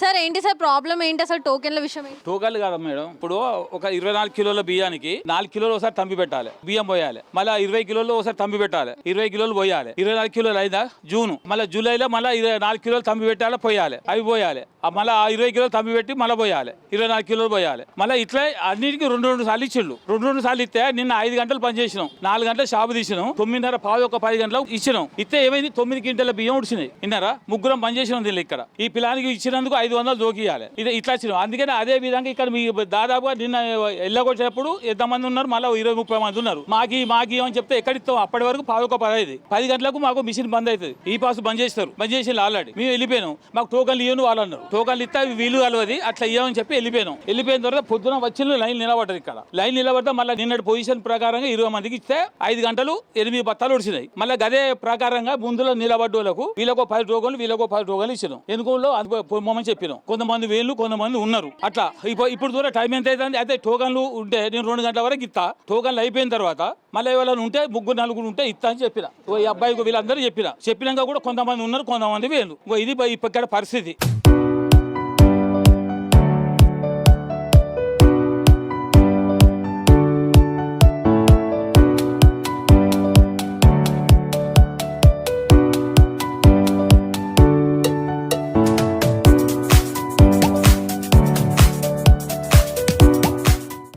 Sir ఏంటి sir problem ఏంటి అసలు టోకెన్ల విషయం ఏంటి? టోకన్లు కాదు మేడం. ఇప్పుడు ఒక 24 కిలోల బియ్యానికి 4 కిలోలు ఒకసారి తంబి పెట్టాలి, బియ్యం పోయాలి. మళ్ళీ 20 కిలోలు ఒకసారి తంబి పెట్టాలి, 20 కిలోలు పోయాలి. 24 కిలోలు అయినా జూన్, మళ్ళీ జూలైలో మళ్ళీ 4 కిలోలు తంబి పెట్టాలి, పోయాలి, అవి పోయాలి. మళ్ళీ 20 కిలోలు తంబి పెట్టి మళ్ళీ పోయాలి, 24 కిలోలు పోయాలి. మళ్ళీ ఇట్లా అన్నిటికీ 2 సార్లు ఇచ్చిండు. 2 సార్లు ఇస్తే నిన్న 5 గంటలు పనిచేసినాం, 4 గంటల షాపు తీసినాం, 9:30 పావు ఒక 10 గంటలకు ఇచ్చినాం. ఇస్తే ఏమైంది, 9 క్వింటాల బియ్యం ఉడిచినాయి. విన్నారా, ముగ్గురం పనిచేసినాం దీన్ని. ఇక్కడ ఈ పిల్లానికి ఇచ్చినందుకు 500 జోకియాలి. ఇది ఇట్లా వచ్చినాం. అందుకని అదే విధంగా ఇక్కడ మీ దాదాపుగా నిన్న ఎల్లగొచ్చేటప్పుడు ఎంతమంది ఉన్నారు, మళ్ళీ 20-30 మంది ఉన్నారు. మాకి అని చెప్తే ఎక్కడిస్తాం. అప్పటి వరకు పావు ఒక 10 గంటలకు మాకు మిషన్ బంద్ అవుతుంది. ఈ పాస్ బంద్ చేస్తారు, బంద్ చేసి ఆల్రెడీ మేము వెళ్ళిపోయాం. మాకు టోకన్లు ఇవ్వను వాళ్ళు అన్నారు. టోకన్లు ఇస్తే అవి వీలు కలవది, అట్లా ఇవ్వమని చెప్పి వెళ్ళిపోయాం. వెళ్ళిపోయిన తర్వాత పొద్దున వచ్చిన లైన్ నిలబడ్డది. ఇక్కడ లైన్ నిలబడితే మళ్ళీ నిన్నటి పొజిషన్ ప్రకారంగా 20 మందికి ఇస్తే 5 గంటలు 8 బత్తాలు ఉడిచినాయి. మళ్ళీ అదే ప్రకారంగా ముందులో నిలబడ్డ వాళ్ళకు వీళ్ళకు 10 టోకన్లు, వీళ్ళకు 10 టోకన్లు ఇచ్చినాం. ఎందుకోలో పొమ్మని చెప్పినాం. కొంతమంది వేళ్ళు, కొంతమంది ఉన్నారు. అట్లా ఇప్పుడు దూరం టైం ఎంత అవుతుంది. అయితే టోకన్లు ఉంటే నేను 2 గంటల వరకు ఇస్తా. టోకన్లు అయిపోయిన తర్వాత మళ్ళీ ఎవరైనా ఉంటే 3-4 ఉంటే ఇస్తా అని చెప్పిన. ఈ అబ్బాయికి వీళ్ళందరూ చెప్పినాక కూడా కొంతమంది ఉన్నారు, కొంతమంది వేళ్ళు. ఇది ఇక్కడ పరిస్థితి.